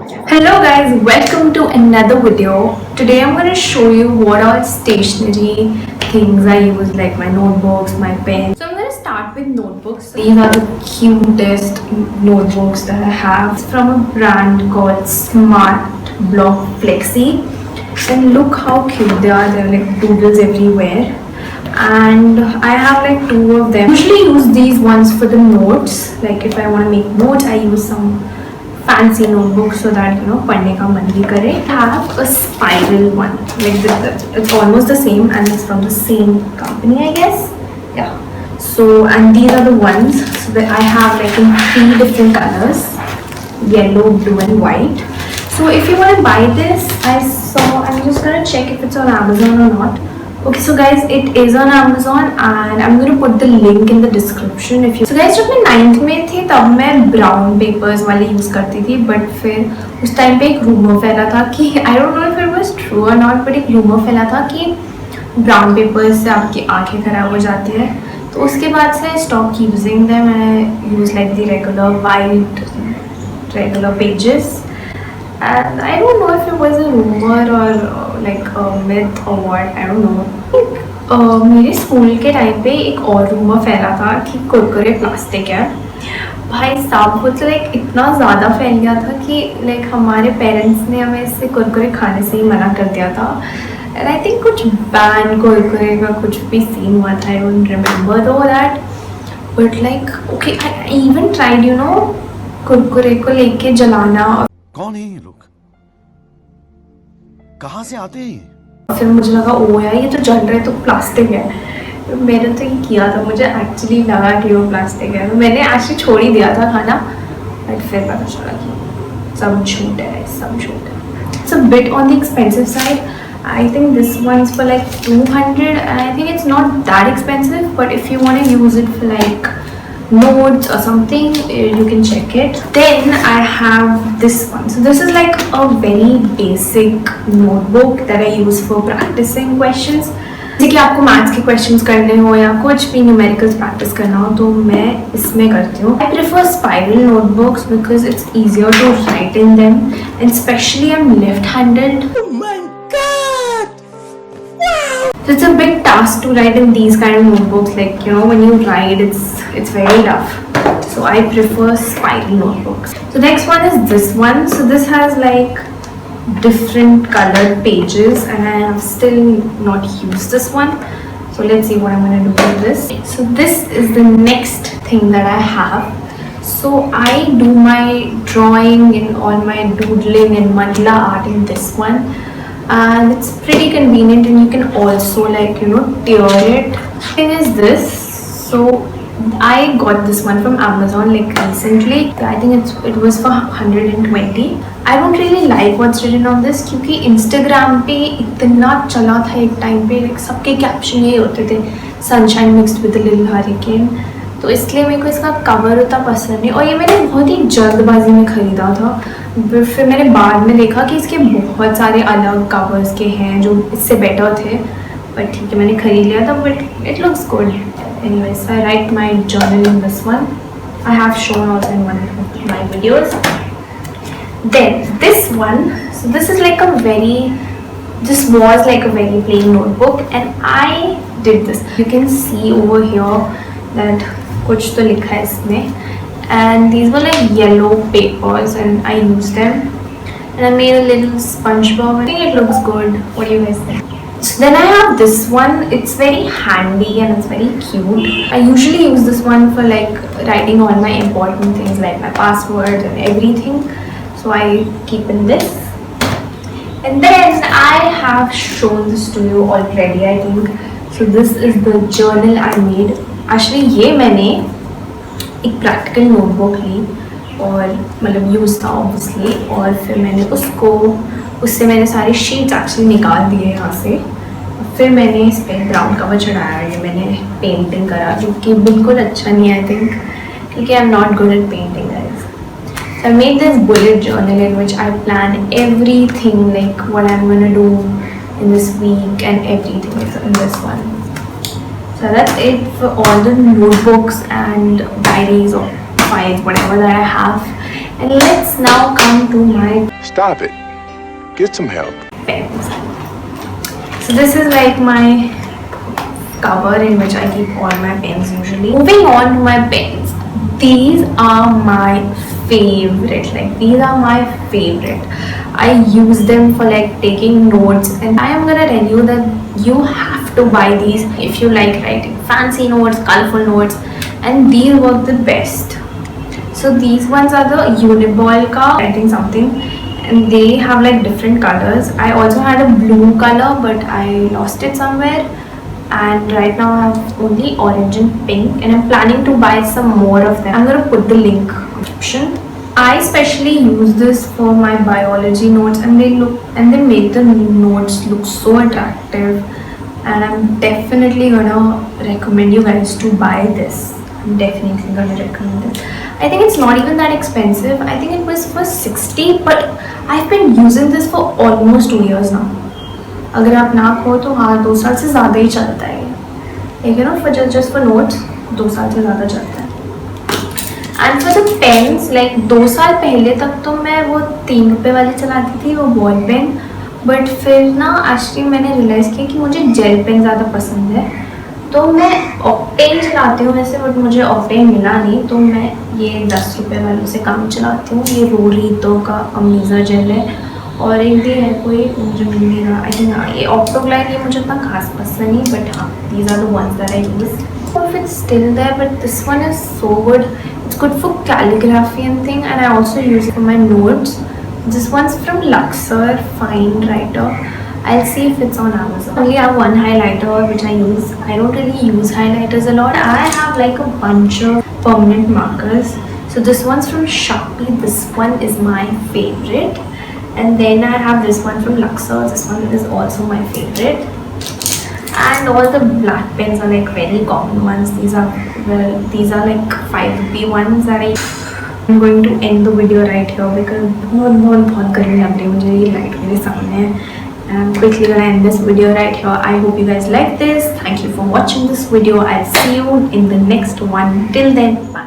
Hello guys, welcome to another video. Today I'm going to show you what all stationery things I use, like my notebooks, my pens. So I'm going to start with notebooks. These are the cutest notebooks that I have. It's from a brand called Smart Block Flexi. And look how cute they are. They're like doodles everywhere. And I have like two of them. I usually use these ones for the notes. Like if I want to make notes, I use some fancy notebook so that पढ़ने का मन भी करे. I have a spiral one, like this. It's almost the same and it's from the same company, I guess. Yeah. So and these are the ones so that I have like in 3 different colors: yellow, blue, and white. So if you want to buy this, I'm just gonna check if it's on Amazon or not. Okay, so guys, it is on Amazon and I'm going to put the link in the description if you. So guys, जब मैं 9th में थी तब मैं brown papers वाले use करती थी, but फिर उस टाइम पे एक rumor फैला था कि I don't know if it was true or not, but एक rumor फैला था कि brown papers से आपकी आँखें खराब हो जाती है. तो उसके बाद से I stopped using them and I use like the regular pages. And I don't know if it was a rumor or like a myth or what, I don't know. मेरे स्कूल के टाइम पे एक और rumour फैला था कि Kurkure plastic है. भाई साहब वो तो लाइक इतना ज़्यादा फैल गया था कि लाइक हमारे पेरेंट्स ने हमें इससे कुरकुरे खाने से ही मना कर दिया था. एंड आई थिंक कुछ बैन कुरकुरे का कुछ भी सीन हुआ था. आई डोंट रिमेम्बर दो that, but like okay I even tried Kurkure को लेके जलाना. कौन है ये लोग, कहाँ से आते हैं? फिर मुझे लगा ओ यार ये तो जल रहा है तो प्लास्टिक है. मैंने तो ये किया था, मुझे एक्चुअली लगा कि वो प्लास्टिक है. मैंने एक्चुअली छोड़ ही दिया था खाना, बट फिर पता चला कि सब झूठ है, सब झूठ है. It's a bit on the expensive side. I think this one's for like 200 and I think it's not that expensive, but if you want to use it for like notes or something, you can check it. Then I have this one. So this is like a very basic notebook that I use for practicing questions. जैसे कि आपको maths के questions करने हो या कुछ भी numericals practice करना हो तो मैं इसमें करती हूँ. I prefer spiral notebooks because it's easier to write in them and specially I am left handed. So it's a big task to write in these kind of notebooks. Like when you write, it's very tough. So I prefer spiral notebooks. So next one is this one. So this has like different colored pages, and I have still not used this one. So let's see what I'm gonna do with this. So this is the next thing that I have. So I do my drawing and all my doodling and mandala art in this one. And it's pretty convenient and you can also like tear it. Thing is this, so I got this one from Amazon like recently. I think it was for 120. I don't really like what's written on this क्योंकि Instagram पे इतना चला था एक time पे, like सबके caption यही होते थे, sunshine mixed with a little hurricane. तो इसलिए मेरे को इसका कवर उतना पसंद नहीं, और ये मैंने बहुत ही जल्दबाजी में ख़रीदा था. फिर मैंने बाद में देखा कि इसके बहुत सारे अलग कवर्स के हैं जो इससे बेटर थे, बट ठीक है मैंने ख़रीद लिया था. But it looks good. Anyways I write my journal in this one. I have shown also in one of my videos. Then this one, so this is like this was like a very plain notebook and I did this. You can see over here that कुछ तो लिखा है इसमें, and these were like yellow papers and I used them and I made a little SpongeBob. I think it looks good. What do you guys think? So then I have this one. It's very handy and it's very cute. I usually use this one for like writing all my important things like my passwords and everything, so I keep in this. And then I have shown this to you already, I think. So this is the journal I made. Actually ये मैंने एक practical notebook ली और मतलब use था obviously, और फिर मैंने उससे मैंने सारे शीट्स एक्चुअली निकाल दिए यहाँ से. फिर मैंने इस पर ब्राउन कवर चढ़ाया. ये मैंने पेंटिंग करा जो कि बिल्कुल अच्छा नहीं है आई थिंक, क्योंकि I am not good at painting guys. So I made this bullet journal in which I plan everything, like what I'm gonna do in this week and everything is in this one. So that's it for all the notebooks and diaries or files, whatever that I have. And let's now come to my Stop it. Get some help. Pens. So this is like my cover in which I keep all my pens usually. Moving on to my pens. These are my favorite. Like these are my favorite. I use them for like taking notes, and I am gonna tell you that you have to buy these if you like writing fancy notes, colorful notes, and these work the best. So these ones are the Uniball ka writing something, and they have like different colors. I also had a blue color, but I lost it somewhere, and right now I have only orange and pink, and I'm planning to buy some more of them. I'm gonna put the link in the description. I especially use this for my biology notes, and they make the notes look so attractive, and I'm definitely gonna recommend you guys to buy this. I'm definitely gonna recommend it. I think it's not even that expensive. I think it was for 60, but I've been using this for almost 2 years now. अगर आप ना हो तो हाँ 2 साल से ज़्यादा ही चलता है, ठीक है ना, for just for notes 2 साल से ज़्यादा चलता है. And for the pens like 2 साल पहले तक तो मैं वो 3 रुपये वाली चलाती थी, वो बॉल पेन, बट फिर ना एक्चुअली मैंने रियलाइज़ किया कि मुझे जेल पेन ज़्यादा पसंद है, तो मैं ऑक्टेन चलाती हूँ वैसे, बट मुझे ऑक्टेन मिला नहीं, तो मैं ये 10 रुपये वाले से कम चलाती हूँ. ये रोरीतो का अमीज़ा जेल है, और एक भी है कोई मुझे मिल नहीं रहा. आई थिंक ये ऑक्टोग्लाइड, ये मुझे इतना खास पसंद नहीं, बट हाँ these are the ones that I use. If it's still there, but this one is so good. It's good for calligraphy and thing, and I also use it for my notes. This one's from Luxor Fine Writer. I'll see if it's on Amazon. I only have one highlighter which I use. I don't really use highlighters a lot. I have like a bunch of permanent markers. So this one's from Sharpie. This one is my favorite. And then I have this one from Luxor. This one is also my favorite. And all the black pens are like very common ones. These are like 5 rupee ones that I'm going to end the video right here because बहुत गर्मी लग रही है मुझे, ये light मेरे सामने है. And I'm quickly gonna end this video right here. I hope you guys like this. Thank you for watching this video. I'll see you in the next one. Till then, bye.